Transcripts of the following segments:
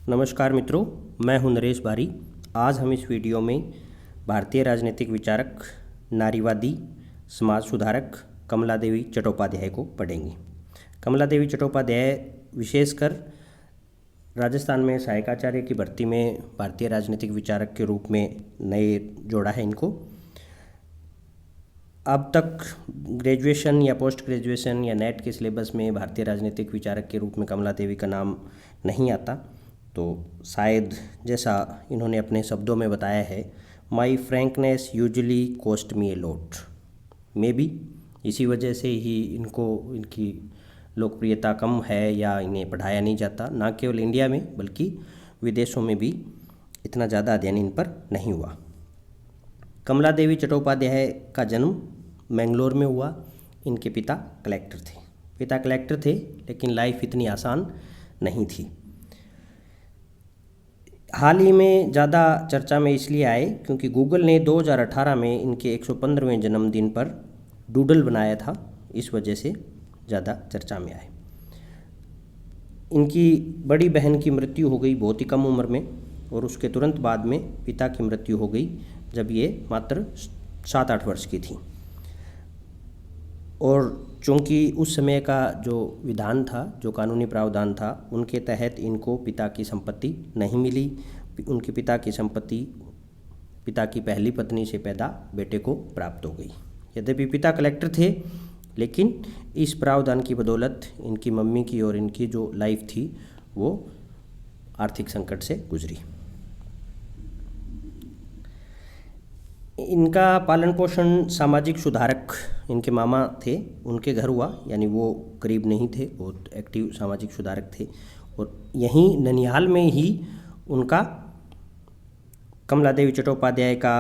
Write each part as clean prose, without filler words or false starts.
नमस्कार मित्रों, मैं हूं नरेश बारी। आज हम इस वीडियो में भारतीय राजनीतिक विचारक, नारीवादी, समाज सुधारक कमला देवी चट्टोपाध्याय को पढ़ेंगे। कमला देवी चट्टोपाध्याय विशेषकर राजस्थान में सहायकाचार्य की भर्ती में भारतीय राजनीतिक विचारक के रूप में नए जोड़ा है इनको। अब तक ग्रेजुएशन या पोस्ट ग्रेजुएशन या नेट के सिलेबस में भारतीय राजनीतिक विचारक के रूप में कमला देवी का नाम नहीं आता, तो शायद जैसा इन्होंने अपने शब्दों में बताया है, my frankness usually cost me a lot. Maybe इसी वजह से ही इनकी लोकप्रियता कम है या इन्हें पढ़ाया नहीं जाता। ना केवल इंडिया में बल्कि विदेशों में भी इतना ज़्यादा अध्ययन इन पर नहीं हुआ। कमला देवी चट्टोपाध्याय का जन्म मैंगलोर में हुआ। इनके पिता कलेक्टर थे, लेकिन लाइफ इतनी आसान नहीं थी। हाल ही में ज़्यादा चर्चा में इसलिए आए क्योंकि गूगल ने 2018 में इनके 115वें जन्मदिन पर डूडल बनाया था, इस वजह से ज़्यादा चर्चा में आए। इनकी बड़ी बहन की मृत्यु हो गई बहुत ही कम उम्र में, और उसके तुरंत बाद में पिता की मृत्यु हो गई जब ये मात्र 7-8 वर्ष की थी। और चूँकि उस समय का जो विधान था, जो कानूनी प्रावधान था, उनके तहत इनको पिता की संपत्ति नहीं मिली। उनके पिता की संपत्ति पिता की पहली पत्नी से पैदा बेटे को प्राप्त हो गई। यद्यपि पिता कलेक्टर थे, लेकिन इस प्रावधान की बदौलत इनकी मम्मी की और इनकी जो लाइफ थी वो आर्थिक संकट से गुजरी। इनका पालन पोषण सामाजिक सुधारक इनके मामा थे, उनके घर हुआ। यानी वो करीब नहीं थे, बहुत एक्टिव सामाजिक सुधारक थे। और यहीं ननिहाल में ही उनका कमला देवी चट्टोपाध्याय का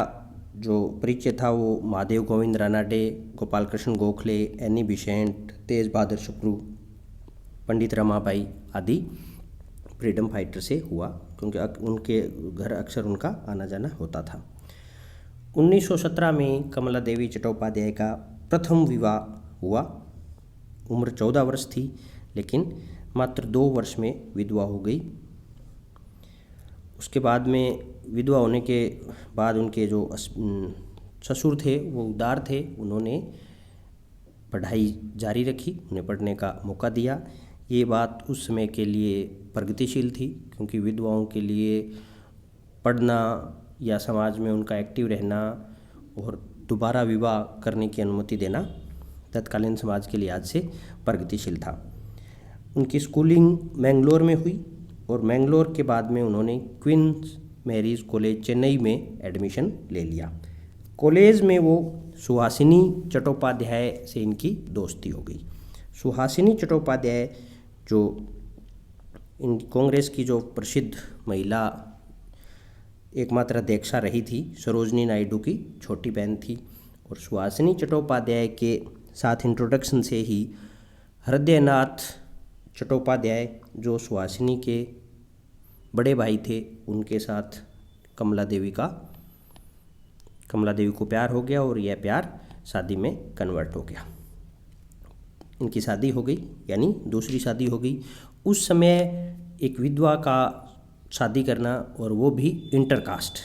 जो परिचय था वो महादेव गोविंद रानाडे, गोपाल कृष्ण गोखले, एनी बिसेंट, तेज बहादुर सुप्रू, पंडित रमाबाई आदि फ्रीडम फाइटर से हुआ, क्योंकि उनके घर अक्सर उनका आना जाना होता था। 1917 में कमला देवी चट्टोपाध्याय का प्रथम विवाह हुआ। उम्र 14 वर्ष थी, लेकिन मात्र 2 वर्ष में विधवा हो गई। उसके बाद में विधवा होने के बाद उनके जो ससुर थे वो उदार थे, उन्होंने पढ़ाई जारी रखी, उन्हें पढ़ने का मौका दिया। ये बात उस समय के लिए प्रगतिशील थी, क्योंकि विधवाओं के लिए पढ़ना या समाज में उनका एक्टिव रहना और दोबारा विवाह करने की अनुमति देना तत्कालीन समाज के लिहाज से प्रगतिशील था। उनकी स्कूलिंग मैंगलोर में हुई, और मैंगलोर के बाद में उन्होंने क्वींस मैरीज कॉलेज चेन्नई में एडमिशन ले लिया। कॉलेज में वो सुहासिनी चट्टोपाध्याय से इनकी दोस्ती हो गई। सुहासिनी चट्टोपाध्याय जो इन कांग्रेस की जो प्रसिद्ध महिला एकमात्र अध्यक्षा रही थी, सरोजनी नायडू की छोटी बहन थी। और सुहासिनी चट्टोपाध्याय के साथ इंट्रोडक्शन से ही हृदयनाथ चट्टोपाध्याय, जो सुहासिनी के बड़े भाई थे, उनके साथ कमला देवी को प्यार हो गया, और यह प्यार शादी में कन्वर्ट हो गया। इनकी शादी हो गई, यानी दूसरी शादी हो गई। उस समय एक विधवा का शादी करना, और वो भी इंटरकास्ट,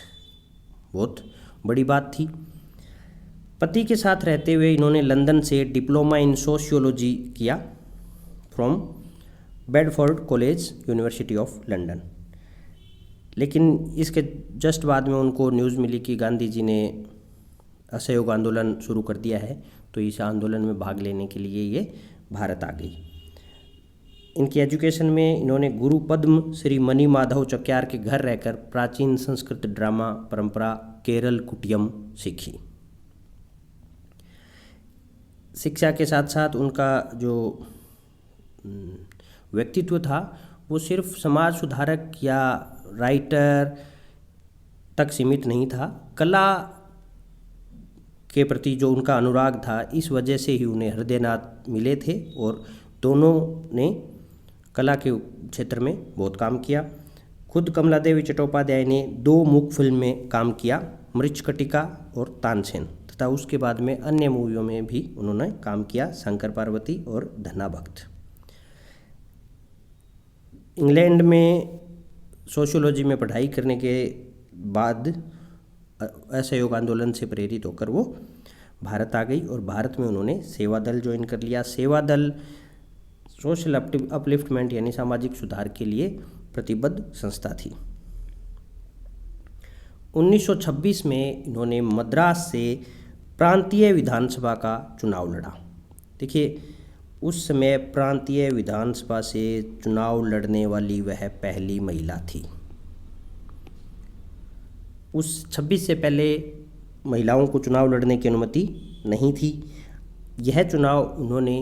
बहुत बड़ी बात थी। पति के साथ रहते हुए इन्होंने लंदन से डिप्लोमा इन सोशियोलॉजी किया from Bedford college, university of London. लेकिन इसके जस्ट बाद में उनको न्यूज़ मिली कि गांधी जी ने असहयोग आंदोलन शुरू कर दिया है, तो इस आंदोलन में भाग लेने के लिए ये भारत आ गई। इनकी एजुकेशन में इन्होंने गुरु पद्म श्री मणि माधव चक्यार के घर रहकर प्राचीन संस्कृत ड्रामा परंपरा केरल कुटियम सीखी। शिक्षा के साथ साथ उनका जो व्यक्तित्व था वो सिर्फ समाज सुधारक या राइटर तक सीमित नहीं था। कला के प्रति जो उनका अनुराग था, इस वजह से ही उन्हें हृदयनाथ मिले थे, और दोनों ने कला के क्षेत्र में बहुत काम किया। खुद कमला देवी चट्टोपाध्याय ने 2 मुख्य फिल्म में काम किया, मृच्छकटिका और तानसेन, तथा उसके बाद में अन्य मूवियों में भी उन्होंने काम किया, शंकर पार्वती और धना भक्त। इंग्लैंड में सोशियोलॉजी में पढ़ाई करने के बाद असहयोग आंदोलन से प्रेरित होकर वो भारत आ गई और भारत में उन्होंने सेवा दल ज्वाइन कर लिया। सेवा दल सोशल अपलिफ्टमेंट यानी सामाजिक सुधार के लिए प्रतिबद्ध संस्था थी। 1926 में इन्होंने मद्रास से प्रांतीय विधानसभा का चुनाव लड़ा। देखिए, उस समय प्रांतीय विधानसभा से चुनाव लड़ने वाली वह पहली महिला थी। उस 26 से पहले महिलाओं को चुनाव लड़ने की अनुमति नहीं थी। यह चुनाव उन्होंने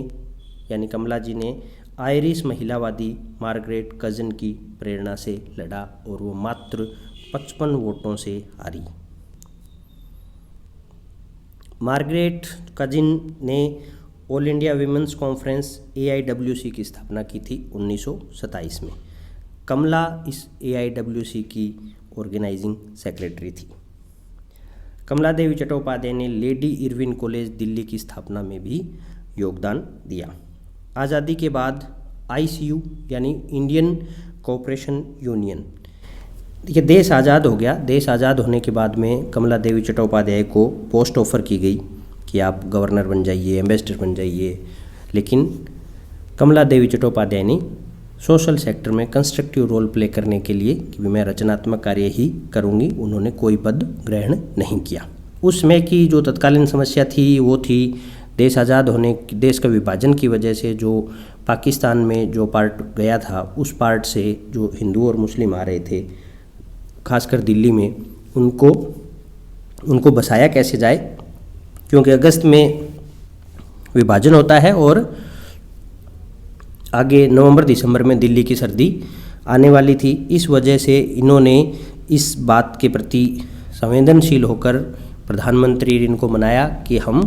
यानी कमला जी ने आयरिश महिलावादी मार्गरेट कजिन की प्रेरणा से लड़ा और वो मात्र 55 वोटों से हारी। मार्गरेट कजिन ने all India women's conference AIWC की स्थापना की थी 1927 में। कमला इस AIWC की ऑर्गेनाइजिंग सेक्रेटरी थी। कमला देवी चट्टोपाध्याय ने लेडी इरविन कॉलेज दिल्ली की स्थापना में भी योगदान दिया। आज़ादी के बाद ICU यानी इंडियन कोऑपरेशन यूनियन, देखिए देश आज़ाद हो गया। देश आज़ाद होने के बाद में कमला देवी चट्टोपाध्याय को पोस्ट ऑफर की गई कि आप गवर्नर बन जाइए, एम्बेसडर बन जाइए, लेकिन कमला देवी चट्टोपाध्याय ने सोशल सेक्टर में कंस्ट्रक्टिव रोल प्ले करने के लिए कि मैं रचनात्मक कार्य ही करूंगी, उन्होंने कोई पद ग्रहण नहीं किया। उस समय की जो तत्कालीन समस्या थी वो थी देश आज़ाद होने, देश का विभाजन की वजह से जो पाकिस्तान में जो पार्ट गया था, उस पार्ट से जो हिंदू और मुस्लिम आ रहे थे खासकर दिल्ली में, उनको बसाया कैसे जाए, क्योंकि अगस्त में विभाजन होता है और आगे नवंबर दिसंबर में दिल्ली की सर्दी आने वाली थी। इस वजह से इन्होंने इस बात के प्रति संवेदनशील होकर प्रधानमंत्री इनको मनाया कि हम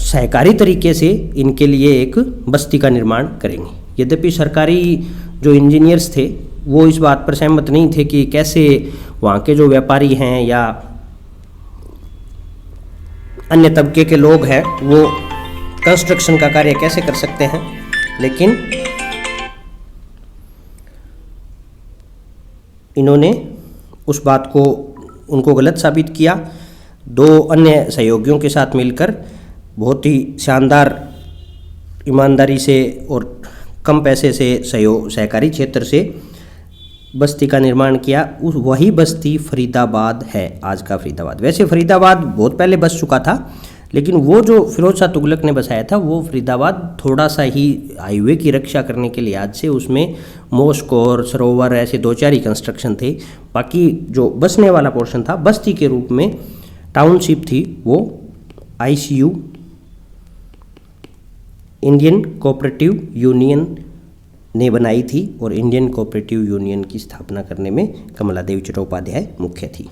सहकारी तरीके से इनके लिए एक बस्ती का निर्माण करेंगे। यद्यपि सरकारी जो इंजीनियर्स थे वो इस बात पर सहमत नहीं थे कि कैसे वहाँ के जो व्यापारी हैं या अन्य तबके के लोग हैं वो कंस्ट्रक्शन का कार्य कैसे कर सकते हैं, लेकिन इन्होंने उस बात को उनको गलत साबित किया। 2 अन्य सहयोगियों के साथ मिलकर बहुत ही शानदार ईमानदारी से और कम पैसे से सहकारी क्षेत्र से बस्ती का निर्माण किया। वही बस्ती फरीदाबाद है, आज का फरीदाबाद। वैसे फरीदाबाद बहुत पहले बस चुका था, लेकिन वो जो फिरोज शाह तुगलक ने बसाया था वो फरीदाबाद थोड़ा सा ही हाईवे की रक्षा करने के लिहाज से उसमें मॉस्क और सरोवर ऐसे 2-4 ही कंस्ट्रक्शन थे। बाकी जो बसने वाला पोर्शन था बस्ती के रूप में टाउनशिप थी, वो ICU इंडियन कोऑपरेटिव यूनियन ने बनाई थी और इंडियन कोऑपरेटिव यूनियन की स्थापना करने में कमला देवी चट्टोपाध्याय मुख्य थी।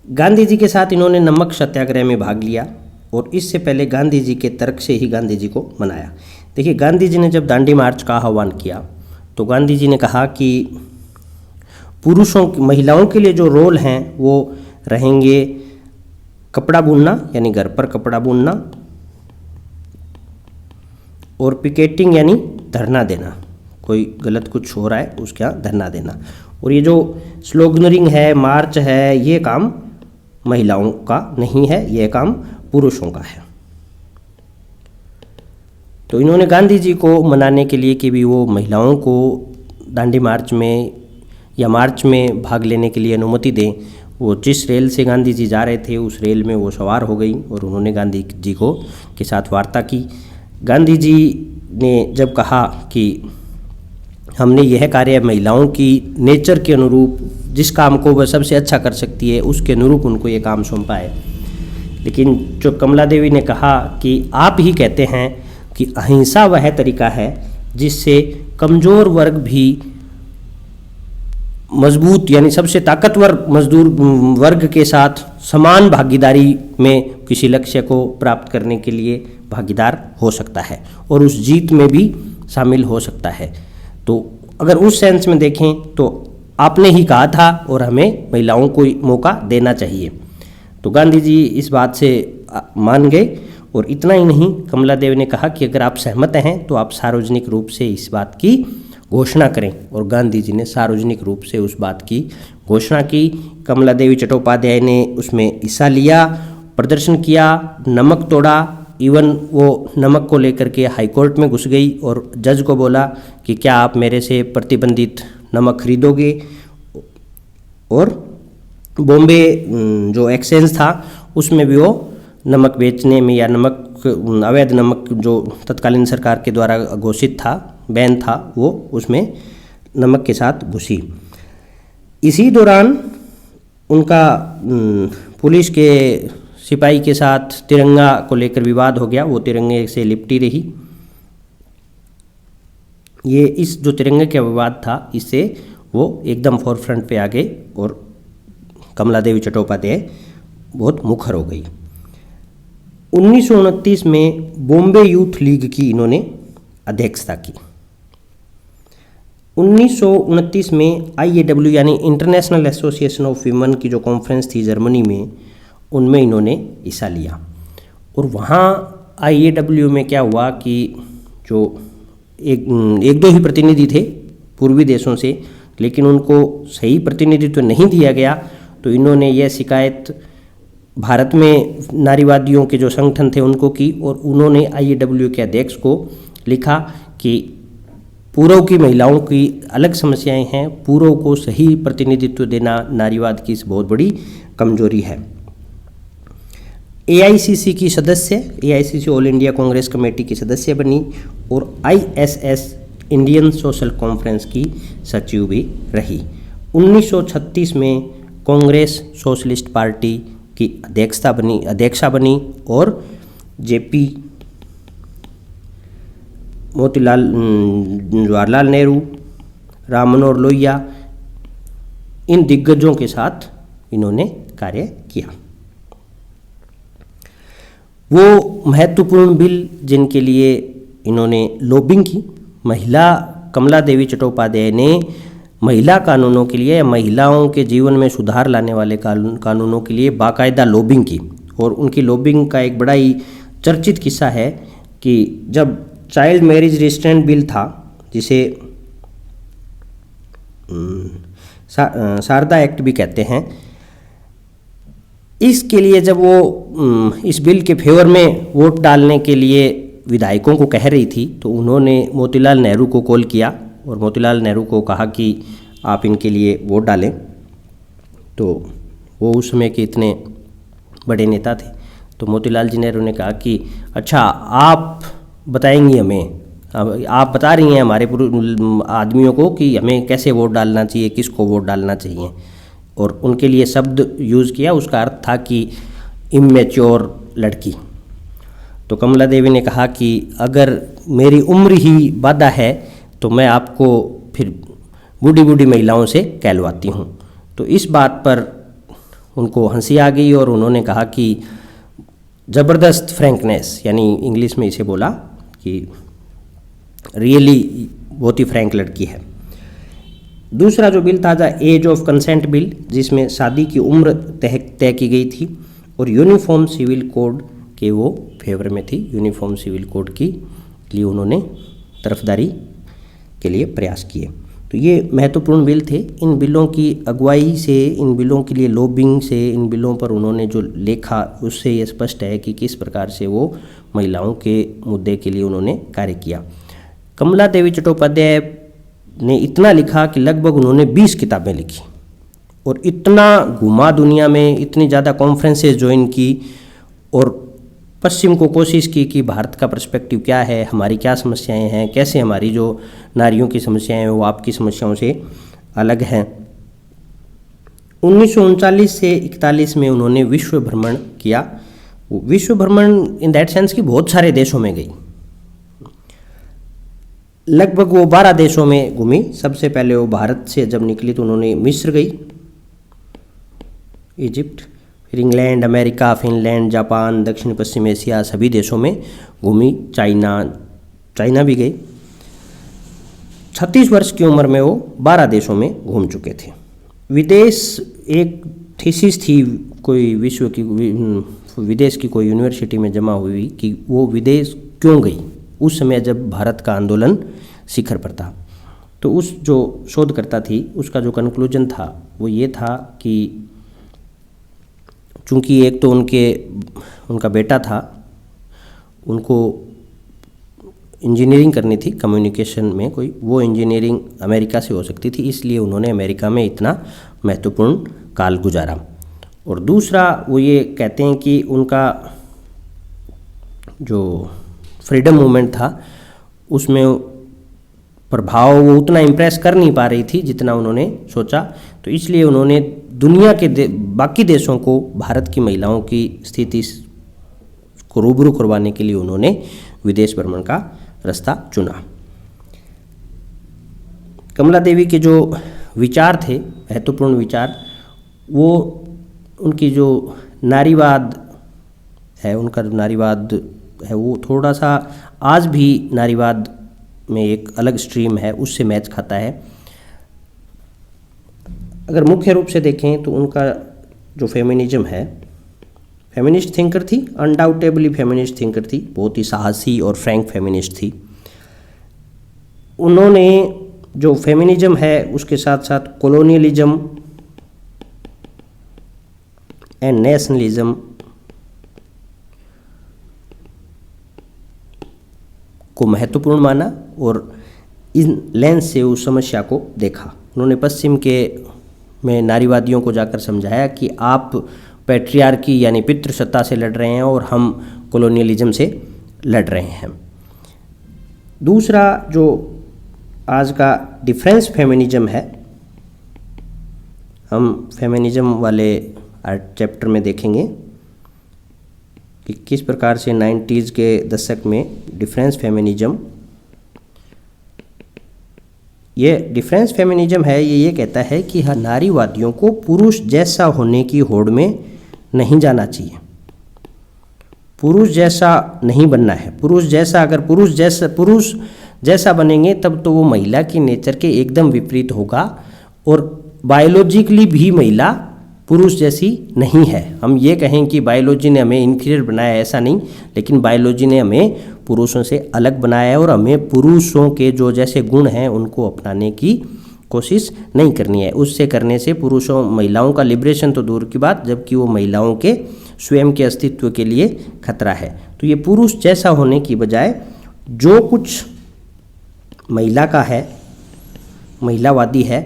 गांधी जी के साथ इन्होंने नमक सत्याग्रह में भाग लिया और इससे पहले गांधी जी के तर्क से ही गांधी जी को मनाया। देखिए, गांधी जी ने जब दांडी मार्च का आह्वान किया तो गांधी जी ने कहा कि महिलाओं के लिए जो रोल हैं वो रहेंगे कपड़ा बुनना यानी घर पर कपड़ा बुनना और पिकेटिंग यानी धरना देना, कोई गलत कुछ हो रहा है उसके यहाँ धरना देना। और ये जो स्लोगनरिंग है, मार्च है, ये काम महिलाओं का नहीं है, यह काम पुरुषों का है। तो इन्होंने गांधी जी को मनाने के लिए कि भी वो महिलाओं को दांडी मार्च में या मार्च में भाग लेने के लिए अनुमति दें, वो जिस रेल से गांधी जी जा रहे थे उस रेल में वो सवार हो गई और उन्होंने गांधी जी को के साथ वार्ता की। गांधी जी ने जब कहा कि हमने यह कार्य महिलाओं की नेचर के अनुरूप, जिस काम को वह सबसे अच्छा कर सकती है उसके अनुरूप उनको ये काम सौंपा है, लेकिन जो कमला देवी ने कहा कि आप ही कहते हैं कि अहिंसा वह तरीका है जिससे कमज़ोर वर्ग भी मजबूत यानी सबसे ताकतवर मजदूर वर्ग के साथ समान भागीदारी में किसी लक्ष्य को प्राप्त करने के लिए भागीदार हो सकता है और उस जीत में भी शामिल हो सकता है। तो अगर उस सेंस में देखें तो आपने ही कहा था और हमें महिलाओं को मौका देना चाहिए। तो गांधी जी इस बात से मान गए और इतना ही नहीं, कमला देवी ने कहा कि अगर आप सहमत हैं तो आप सार्वजनिक रूप से इस बात की घोषणा करें, और गांधी जी ने सार्वजनिक रूप से उस बात की घोषणा की। कमला देवी चट्टोपाध्याय ने उसमें हिस्सा लिया, प्रदर्शन किया, नमक तोड़ा, इवन वो नमक को लेकर के हाई कोर्ट में घुस गई और जज को बोला कि क्या आप मेरे से प्रतिबंधित नमक खरीदोगे। और बॉम्बे जो एक्सचेंज था उसमें भी वो नमक बेचने में, या नमक अवैध नमक जो तत्कालीन सरकार के द्वारा घोषित था, बैन था, वो उसमें नमक के साथ घुसी। इसी दौरान उनका पुलिस के सिपाही के साथ तिरंगा को लेकर विवाद हो गया, वो तिरंगे से लिपटी रही। ये इस जो तिरंगे का विवाद था, इससे वो एकदम फोरफ्रंट पे आ गए और कमला देवी चट्टोपाध्याय बहुत मुखर हो गई। 1929 में बॉम्बे यूथ लीग की इन्होंने अध्यक्षता की। 1929 में IAW यानी इंटरनेशनल एसोसिएशन ऑफ वीमेन की जो कॉन्फ्रेंस थी जर्मनी में, उनमें इन्होंने हिस्सा लिया। और वहाँ IAW में क्या हुआ कि जो एक दो ही प्रतिनिधि थे पूर्वी देशों से, लेकिन उनको सही प्रतिनिधित्व नहीं दिया गया, तो इन्होंने यह शिकायत भारत में नारीवादियों के जो संगठन थे उनको की, और उन्होंने IAW के अध्यक्ष को लिखा कि पूर्व की महिलाओं की अलग समस्याएं हैं, पूर्व को सही प्रतिनिधित्व देना नारीवाद की बहुत बड़ी कमजोरी है। AICC की सदस्य, AICC all India Congress committee की सदस्य बनी, और ISS इंडियन सोशल कॉन्फ्रेंस की सचिव भी रही। 1936 में कांग्रेस सोशलिस्ट पार्टी की अध्यक्षा बनी और JP मोतीलाल जवाहरलाल नेहरू, राम मनोहर लोहिया, इन दिग्गजों के साथ इन्होंने कार्य किया। वो महत्वपूर्ण बिल जिनके लिए इन्होंने लॉबिंग की, कमला देवी चट्टोपाध्याय ने महिला कानूनों के लिए, महिलाओं के जीवन में सुधार लाने वाले कानूनों के लिए बाकायदा लॉबिंग की। और उनकी लॉबिंग का एक बड़ा ही चर्चित किस्सा है कि जब चाइल्ड मैरिज रिस्ट्रेंट बिल था, जिसे शारदा एक्ट भी कहते हैं, इसके लिए जब वो इस बिल के फेवर में वोट डालने के लिए विधायकों को कह रही थी, तो उन्होंने मोतीलाल नेहरू को कॉल किया और मोतीलाल नेहरू को कहा कि आप इनके लिए वोट डालें। तो वो उस समय के इतने बड़े नेता थे, तो मोतीलाल जी नेहरू ने कहा कि अच्छा, आप बताएंगी हमें, आप बता रही हैं हमारे आदमियों को कि हमें कैसे वोट डालना चाहिए, किसको वोट डालना चाहिए। और उनके लिए शब्द यूज़ किया, उसका अर्थ था कि इमेच्योर लड़की। तो कमला देवी ने कहा कि अगर मेरी उम्र ही बाधा है तो मैं आपको फिर बूढ़ी बूढ़ी महिलाओं से कहलवाती हूँ। तो इस बात पर उनको हंसी आ गई और उन्होंने कहा कि ज़बरदस्त फ्रैंकनेस, यानी इंग्लिश में इसे बोला कि रियली बहुत ही फ्रैंक लड़की है। दूसरा जो बिल था एज ऑफ कंसेंट बिल, जिसमें शादी की उम्र तय की गई थी, और यूनिफॉर्म सिविल कोड के वो फेवर में थी। यूनिफॉर्म सिविल कोड की लिए उन्होंने तरफदारी के लिए प्रयास किए। तो ये महत्वपूर्ण बिल थे। इन बिलों की अगुवाई से, इन बिलों के लिए लॉबिंग से, इन बिलों पर उन्होंने जो लेखा, उससे ये स्पष्ट है कि किस प्रकार से वो महिलाओं के मुद्दे के लिए उन्होंने कार्य किया। कमला देवी चट्टोपाध्याय ने इतना लिखा कि लगभग उन्होंने 20 किताबें लिखी और इतना घुमा दुनिया में, इतनी ज़्यादा कॉन्फ्रेंसेस ज्वाइन की और पश्चिम को कोशिश की कि भारत का पर्सपेक्टिव क्या है, हमारी क्या समस्याएं हैं, कैसे हमारी जो नारियों की समस्याएं हैं वो आपकी समस्याओं से अलग हैं। 1939 से 41 में उन्होंने विश्व भ्रमण किया। विश्व भ्रमण इन दैट सेंस कि बहुत सारे देशों में गई, लगभग वो 12 देशों में घूमी। सबसे पहले वो भारत से जब निकली तो उन्होंने मिस्र गई, इजिप्ट, फिर इंग्लैंड, अमेरिका, फिनलैंड, जापान, दक्षिण पश्चिम एशिया, सभी देशों में घूमी। चाइना भी गई। 36 वर्ष की उम्र में वो 12 देशों में घूम चुके थे। विदेश एक थीसिस थी कोई विश्व की विदेश की कोई यूनिवर्सिटी में जमा हुई कि वो विदेश क्यों गई उस समय जब भारत का आंदोलन शिखर पर था। तो उस जो शोधकर्ता थी उसका जो कंक्लूजन था वो ये था कि चूँकि एक तो उनका बेटा था, उनको इंजीनियरिंग करनी थी कम्युनिकेशन में कोई, वो इंजीनियरिंग अमेरिका से हो सकती थी, इसलिए उन्होंने अमेरिका में इतना महत्वपूर्ण काल गुजारा। और दूसरा वो ये कहते हैं कि उनका जो फ्रीडम मूवमेंट था उसमें प्रभाव वो उतना इम्प्रेस कर नहीं पा रही थी जितना उन्होंने सोचा, तो इसलिए उन्होंने दुनिया के बाकी देशों को भारत की महिलाओं की स्थिति को रूबरू करवाने के लिए उन्होंने विदेश भ्रमण का रास्ता चुना। कमला देवी के जो विचार थे, महत्वपूर्ण विचार, वो उनकी जो नारीवाद है, उनका जो नारीवाद है वो थोड़ा सा आज भी नारीवाद में एक अलग स्ट्रीम है, उससे मैच खाता है। अगर मुख्य रूप से देखें तो उनका जो फेमिनिज्म है, फेमिनिस्ट थिंकर थी, अनडाउटेबली फेमिनिस्ट थिंकर थी, बहुत ही साहसी और फ्रैंक फेमिनिस्ट थी। उन्होंने जो फेमिनिज्म है उसके साथ साथ कॉलोनियलिज्म एंड नेशनलिज्म को महत्वपूर्ण माना और इन लेंस से उस समस्या को देखा। उन्होंने पश्चिम में नारीवादियों को जाकर समझाया कि आप पैट्रियार्की यानी पितृसत्ता से लड़ रहे हैं और हम कॉलोनियलिज्म से लड़ रहे हैं। दूसरा जो आज का डिफरेंस फेमिनिज्म है, हम फेमिनिज्म वाले चैप्टर में देखेंगे कि किस प्रकार से 90s के दशक में डिफरेंस फेमिनिज्म, ये डिफरेंस फेमिनिज्म है, ये कहता है कि हर नारीवादियों को पुरुष जैसा होने की होड़ में नहीं जाना चाहिए, पुरुष जैसा नहीं बनना है। पुरुष जैसा अगर पुरुष जैसा बनेंगे तब तो वो महिला की नेचर के एकदम विपरीत होगा और बायोलॉजिकली भी महिला पुरुष जैसी नहीं है। हम ये कहें कि बायोलॉजी ने हमें इन्फीरियर बनाया है, ऐसा नहीं, लेकिन बायोलॉजी ने हमें पुरुषों से अलग बनाया है और हमें पुरुषों के जो जैसे गुण हैं उनको अपनाने की कोशिश नहीं करनी है। उससे करने से महिलाओं का लिबरेशन तो दूर की बात, जबकि वो महिलाओं के स्वयं के अस्तित्व के लिए खतरा है। तो ये पुरुष जैसा होने की बजाय जो कुछ महिला का है, महिलावादी है,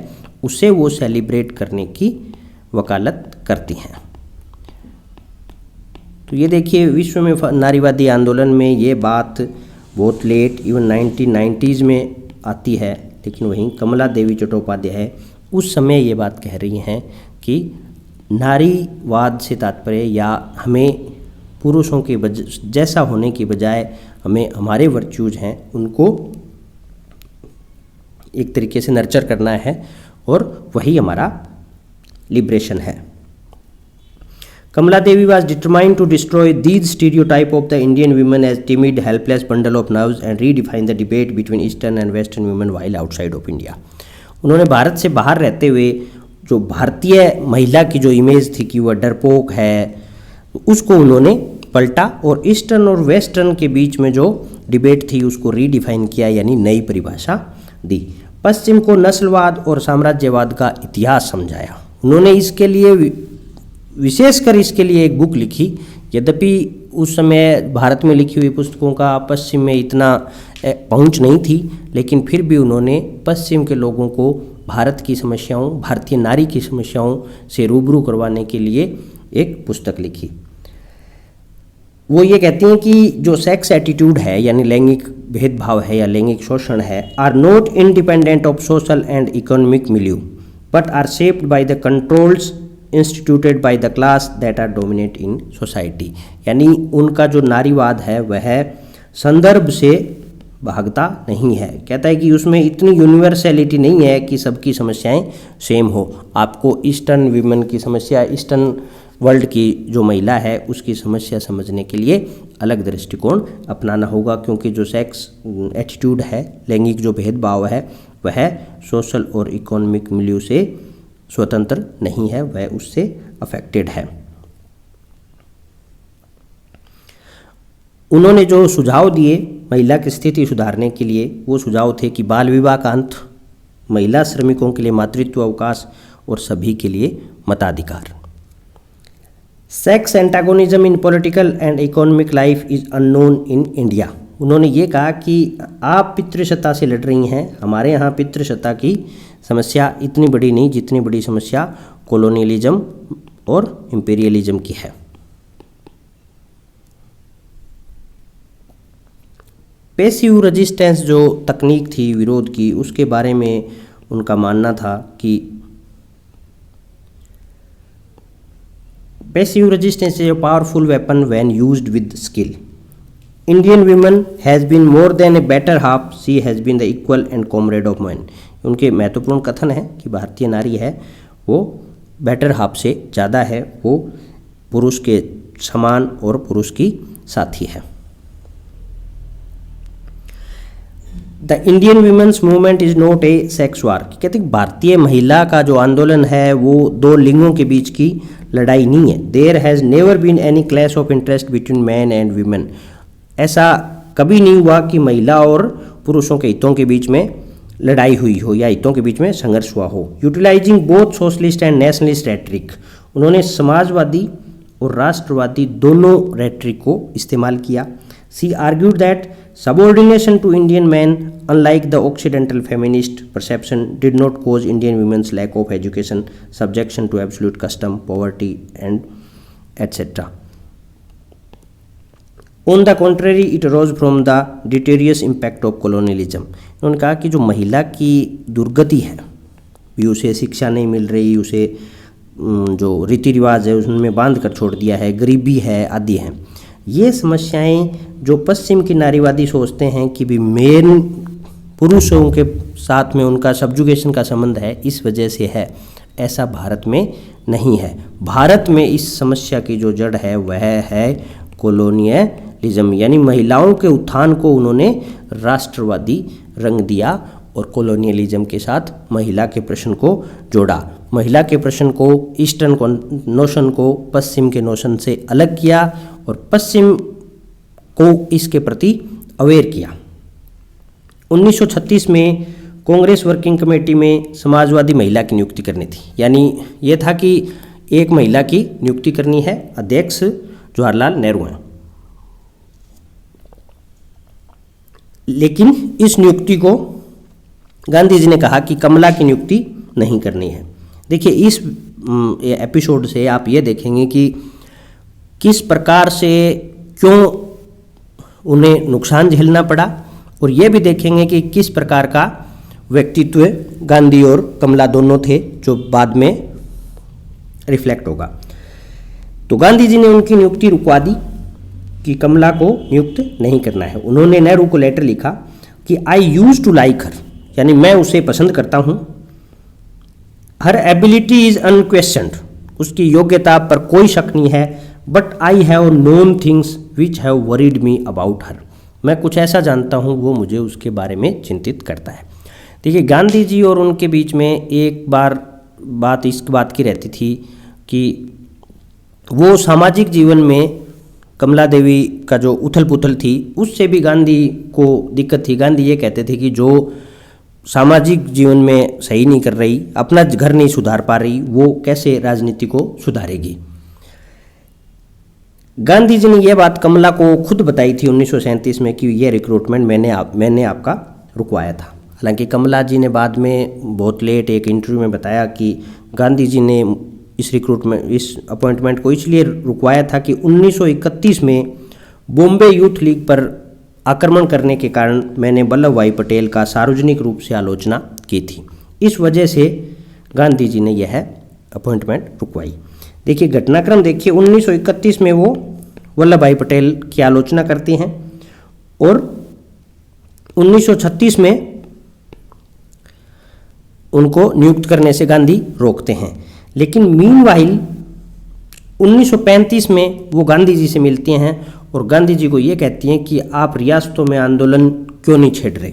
उसे वो सेलिब्रेट करने की वकालत करती हैं। तो ये देखिए विश्व में नारीवादी आंदोलन में ये बात बहुत लेट इवन 1990s में आती है, लेकिन वहीं कमला देवी चट्टोपाध्याय उस समय ये बात कह रही हैं कि नारीवाद से तात्पर्य या हमें पुरुषों के जैसा होने की बजाय हमें हमारे वर्च्यूज हैं उनको एक तरीके से नर्चर करना है और वही हमारा लिबरेशन है। Kamala Devi was determined to destroy these stereotypes of the Indian women as timid, helpless bundle of nerves and redefine the debate between Eastern and Western women while outside of India. उन्होंने भारत से बाहर रहते हुए जो भारतीय महिला की जो इमेज थी कि वह डरपोक है, उसको उन्होंने पलटा और ईस्टर्न और वेस्टर्न के बीच में जो डिबेट थी उसको रीडिफाइन किया, यानी नई परिभाषा दी। पश्चिम को नस्लवाद और साम्राज्यवाद का इतिहास समझाया। उन्होंने इसके लिए विशेषकर इसके लिए एक बुक लिखी। यद्यपि उस समय भारत में लिखी हुई पुस्तकों का पश्चिम में इतना पहुंच नहीं थी, लेकिन फिर भी उन्होंने पश्चिम के लोगों को भारत की समस्याओं, भारतीय नारी की समस्याओं से रूबरू करवाने के लिए एक पुस्तक लिखी। वो ये कहती हैं कि जो सेक्स एटीट्यूड है यानी लैंगिक भेदभाव है या लैंगिक शोषण है, are not independent of social and economic milieu but are shaped by the controls instituted by the class that are dominate in society. यानी उनका जो नारीवाद है वह संदर्भ से भागता नहीं है। कहता है कि उसमें इतनी यूनिवर्सैलिटी नहीं है कि सबकी समस्याएं सेम हो। आपको ईस्टर्न वीमेन की समस्या, ईस्टर्न वर्ल्ड की जो महिला है उसकी समस्या समझने के लिए अलग दृष्टिकोण अपनाना होगा, क्योंकि जो सेक्स एटीट्यूड है, लैंगिक जो भेदभाव है, वह सोशल और इकोनॉमिक मिलियू से स्वतंत्र नहीं है, वह उससे अफेक्टेड है। उन्होंने जो सुझाव दिए महिला की स्थिति सुधारने के लिए, वो सुझाव थे कि बाल विवाह का अंत, महिला श्रमिकों के लिए मातृत्व अवकाश और सभी के लिए मताधिकार। Sex antagonism in political and economic life is unknown in India. उन्होंने ये कहा कि आप पितृसत्ता से लड़ रही हैं, हमारे यहाँ पितृसत्ता की समस्या इतनी बड़ी नहीं जितनी बड़ी समस्या कॉलोनियलिज्म और इंपीरियलिज्म की है। पैसिव रेजिस्टेंस जो तकनीक थी विरोध की, उसके बारे में उनका मानना था कि passive resistance is a powerful weapon when used with skill. Indian women has been more than a better half, she has been the equal and comrade of man. उनके महत्वपूर्ण कथन है कि भारतीय नारी है वो बेटर हाफ से ज़्यादा है, वो पुरुष के समान और पुरुष की साथी है। The Indian women's movement is not a sex war. कहते हैं भारतीय महिला का जो आंदोलन है वो दो लिंगों के बीच की लड़ाई नहीं है। There has never been any clash of interest between man and women. ऐसा कभी नहीं हुआ कि महिला और पुरुषों के हितों के बीच में लड़ाई हुई हो या हितों के बीच में संघर्ष हुआ हो। Utilising both socialist and nationalist rhetoric. उन्होंने समाजवादी और राष्ट्रवादी दोनों रेटरिक को इस्तेमाल किया। She argued that subordination to Indian men, unlike the Occidental feminist perception, did not cause Indian women's lack of education, subjection to absolute custom, poverty, and etc. On the contrary, it arose from the deleterious impact of colonialism. उन्होंने कहा कि जो महिला की दुर्गति है, भी उसे शिक्षा नहीं मिल रही, उसे जो रीति रिवाज है उसमें बांध कर छोड़ दिया है, गरीबी है आदि हैं, ये समस्याएं जो पश्चिम की नारीवादी सोचते हैं कि भी मेन पुरुषों के साथ में उनका सब्जुगेशन का संबंध है, इस वजह से है, ऐसा भारत में नहीं है। भारत में इस समस्या की जो जड़ है वह है कॉलोनियलिज्म, यानी महिलाओं के उत्थान को उन्होंने राष्ट्रवादी रंग दिया और कॉलोनियलिज्म के साथ महिला के प्रश्न को जोड़ा। महिला के प्रश्न को ईस्टर्न नोशन को पश्चिम के नोशन से अलग किया और पश्चिम को इसके प्रति अवेयर किया। 1936 में कांग्रेस वर्किंग कमेटी में समाजवादी महिला की नियुक्ति करनी थी, यानी ये था कि एक महिला की नियुक्ति करनी है, अध्यक्ष जवाहरलाल नेहरू हैं। लेकिन इस नियुक्ति को गांधी जी ने कहा कि कमला की नियुक्ति नहीं करनी है। देखिए, इस एपिसोड से आप ये देखेंगे कि किस प्रकार से क्यों उन्हें नुकसान झेलना पड़ा, और ये भी देखेंगे कि किस प्रकार का व्यक्तित्व गांधी और कमला दोनों थे, जो बाद में रिफ्लेक्ट होगा। तो गांधी जी ने उनकी नियुक्ति रुकवा दी कि कमला को नियुक्त नहीं करना है। उन्होंने नेहरू को लेटर लिखा कि आई यूज टू लाइक हर, यानी मैं उसे पसंद करता हूँ। हर एबिलिटी इज अनक्वेश्चनड, उसकी योग्यता पर कोई शक नहीं है। But I have known things which have worried me about her, मैं कुछ ऐसा जानता हूँ वो मुझे उसके बारे में चिंतित करता है। देखिए, गांधी जी और उनके बीच में एक बार बात इस बात की रहती थी कि वो सामाजिक जीवन में कमला देवी का जो उथल पुथल थी उससे भी गांधी को दिक्कत थी। गांधी ये कहते थे कि जो सामाजिक जीवन में सही नहीं कर रही, अपना घर नहीं सुधार पा रही, वो कैसे राजनीति को सुधारेगी। गांधी जी ने यह बात कमला को खुद बताई थी 1937 में कि यह रिक्रूटमेंट मैंने आपका रुकवाया था। हालांकि कमला जी ने बाद में बहुत लेट एक इंटरव्यू में बताया कि गांधी जी ने इस अपॉइंटमेंट को इसलिए रुकवाया था कि 1931 में बॉम्बे यूथ लीग पर आक्रमण करने के कारण मैंने वल्लभ भाई पटेल का सार्वजनिक रूप से आलोचना की थी। इस वजह से गांधी जी ने यह अपॉइंटमेंट रुकवाई। देखिए, घटनाक्रम देखिए, 1931 में वो वल्लभ भाई पटेल की आलोचना करती हैं और 1936 में उनको नियुक्त करने से गांधी रोकते हैं। लेकिन मीनवाइल 1935 में वो गांधी जी से मिलती हैं और गांधी जी को ये कहती हैं कि आप रियासतों में आंदोलन क्यों नहीं छेड़ रहे,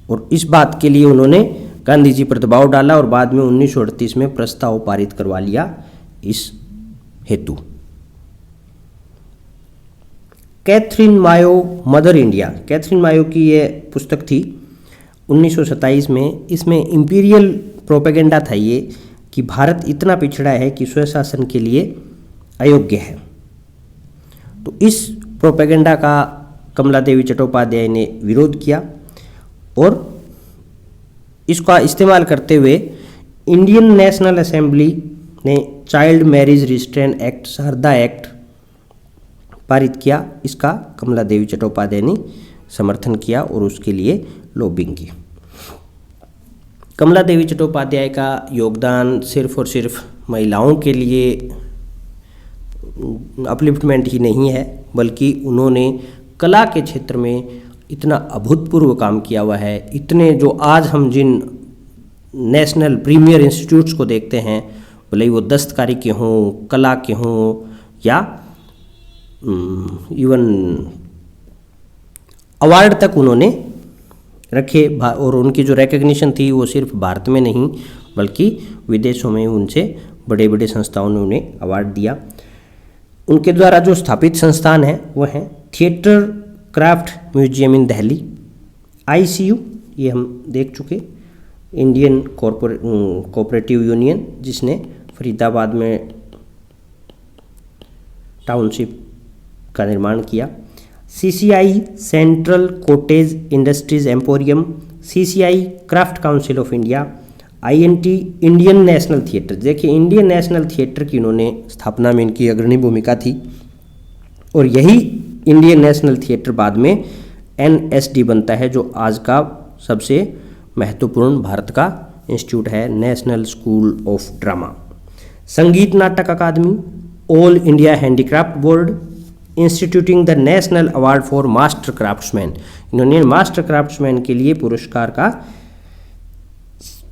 और इस बात के लिए उन्होंने गांधी जी पर दबाव डाला और बाद में 1938 में प्रस्ताव पारित करवा लिया इस हेतु। कैथरीन मायो मदर इंडिया, कैथरीन मायो की ये पुस्तक थी 1927 में। इसमें इंपीरियल प्रोपेगेंडा था ये कि भारत इतना पिछड़ा है कि स्वशासन के लिए अयोग्य है। तो इस प्रोपेगेंडा का कमला देवी चट्टोपाध्याय ने विरोध किया और इसका इस्तेमाल करते हुए इंडियन नेशनल असेंबली ने child marriage restraint act, Sarda act पारित किया। इसका कमला देवी चट्टोपाध्याय ने समर्थन किया और उसके लिए लॉबिंग की। कमला देवी चट्टोपाध्याय का योगदान सिर्फ और सिर्फ महिलाओं के लिए अपलिफ्टमेंट ही नहीं है, बल्कि उन्होंने कला के क्षेत्र में इतना अभूतपूर्व काम किया हुआ है। इतने जो आज हम जिन नेशनल प्रीमियर इंस्टीट्यूट्स को देखते हैं, भले ही वो दस्तकारी के हों, कला के हों या इवन अवार्ड तक उन्होंने रखे, और उनकी जो रिकग्निशन थी वो सिर्फ भारत में नहीं बल्कि विदेशों में उनसे बड़े बड़े संस्थाओं ने उन्हें अवार्ड दिया। उनके द्वारा जो स्थापित संस्थान हैं वो हैं theatre craft museum in Delhi, ICU ये हम देख चुके, इंडियन कोऑपरेटिव यूनियन जिसने फरीदाबाद में टाउनशिप का निर्माण किया, CCI central cottage industries emporium, CCI craft council of India, INT Indian national theatre. देखिए इंडियन नेशनल थिएटर की इन्होंने स्थापना में इनकी अग्रणी भूमिका थी और यही इंडियन नेशनल थिएटर बाद में NSD बनता है, जो आज का सबसे महत्वपूर्ण भारत का इंस्टीट्यूट है, national school of drama. Sangeet Natak Akademi, all India handicraft board, instituting the national award for master craftsman. इन्होंने मास्टर क्राफ्ट्समैन के लिए पुरस्कार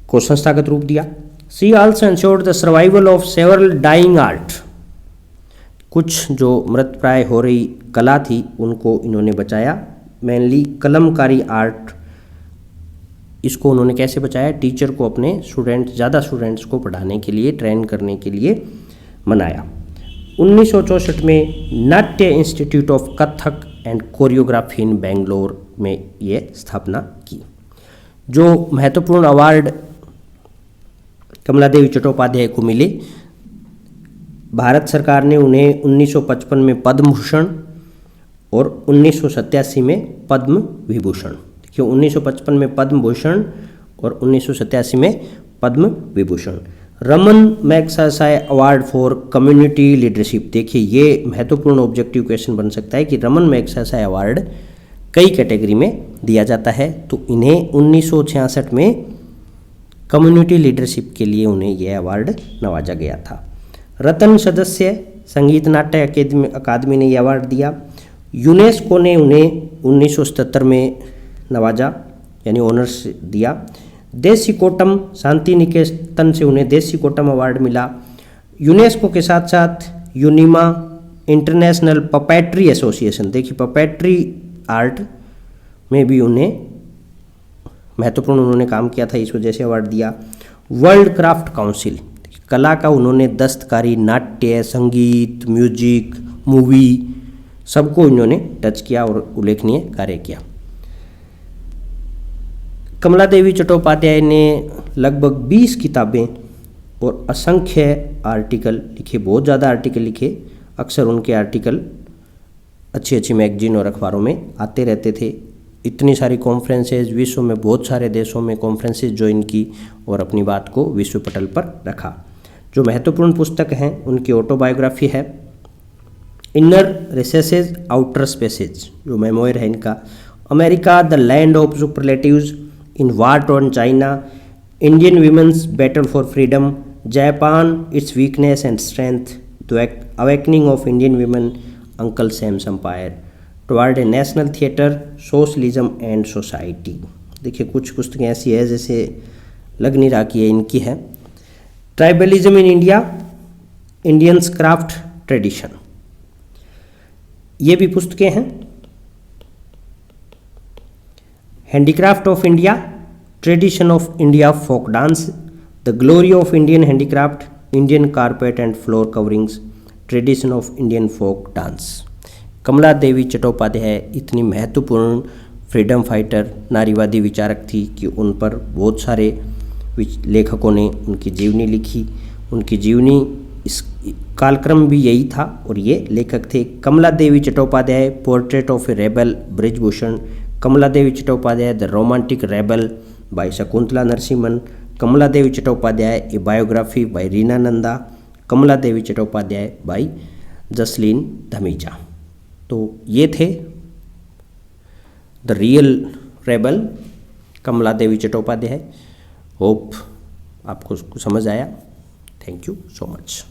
को संस्थागत रूप दिया। She also ensured the survival of several dying art. कुछ जो मृत प्राय हो रही कला थी उनको इन्होंने बचाया, मेनली कलमकारी आर्ट। इसको उन्होंने कैसे बचाया? टीचर को अपने ज़्यादा स्टूडेंट्स को पढ़ाने के लिए, ट्रेन करने के लिए मनाया। 1964 में Natya institute of Kathak and choreography in Bangalore में ये स्थापना की। जो महत्वपूर्ण अवार्ड कमला देवी चट्टोपाध्याय को मिले, भारत सरकार ने उन्हें 1955 में पद्म भूषण और 1987 में पद्म विभूषण, देखिए 1955 में पद्म भूषण और 1987 में Padma Vibhushan. Ramon Magsaysay award for community leadership, देखिए ये महत्वपूर्ण ऑब्जेक्टिव क्वेश्चन बन सकता है कि रमन मैग्सेसे अवार्ड कई कैटेगरी में दिया जाता है, तो इन्हें 1966 में कम्युनिटी लीडरशिप के लिए उन्हें यह अवार्ड नवाजा गया था। रतन सदस्य संगीत नाट्य अकादमी ने यह अवार्ड दिया। यूनेस्को ने उन्हें 1977 में नवाजा, यानी ऑनर्स दिया। देसीकोटम शांति निकेतन से उन्हें देसीकोटम अवार्ड मिला। यूनेस्को के साथ साथ यूनिमा इंटरनेशनल पपेट्री एसोसिएशन, देखिए पपेट्री आर्ट में भी उन्हें महत्वपूर्ण उन्होंने काम किया था, इस वजह से अवार्ड दिया। वर्ल्ड क्राफ्ट काउंसिल, कला का उन्होंने दस्तकारी, नाट्य, संगीत, म्यूजिक, मूवी सबको इन्होंने टच किया और उल्लेखनीय कार्य किया। कमला देवी चट्टोपाध्याय ने लगभग 20 किताबें और असंख्य आर्टिकल लिखे, बहुत ज़्यादा आर्टिकल लिखे। अक्सर उनके आर्टिकल अच्छी अच्छी मैगजीन और अखबारों में आते रहते थे। इतनी सारी कॉन्फ्रेंसेज, विश्व में बहुत सारे देशों में कॉन्फ्रेंसेज ज्वाइन की और अपनी बात को विश्व पटल पर रखा। जो महत्वपूर्ण पुस्तक हैं उनकी ऑटोबायोग्राफी है, इनर रिसेसेस आउटर स्पेसेज, जो मेमोयर है इनका, America the land of superlatives, in war torn China, Indian women's battle for freedom, Japan it's weakness and strength, the awakening of Indian women, Uncle Sam's empire, toward a national theatre, socialism and society. देखिए कुछ पुस्तकें ऐसी है जैसे लग नहीं रहा कि ये इनकी है। Tribalism in India, Indians craft tradition, ये भी पुस्तकें हैं। Handicraft of India, tradition of India folk dance, the glory of Indian handicraft, Indian carpet and floor coverings, tradition of Indian folk dance. Kamala Devi Chattopadhyay इतनी महत्वपूर्ण फ्रीडम फाइटर, नारीवादी विचारक थी कि उन पर बहुत सारे लेखकों ने उनकी जीवनी लिखी। उनकी जीवनी इस कालक्रम भी यही था और ये लेखक थे Kamala Devi Chattopadhyay, portrait of a rebel Brijbhushan, Kamala Devi Chattopadhyay the romantic rebel by Shakuntala Narasimhan, Kamala Devi Chattopadhyay a biography by Reena Nanda, Kamala Devi Chattopadhyay by Jasleen Dhamija. तो ये थे the real rebel Kamala Devi Chattopadhyay. Hope आपको समझ आया। Thank you so much.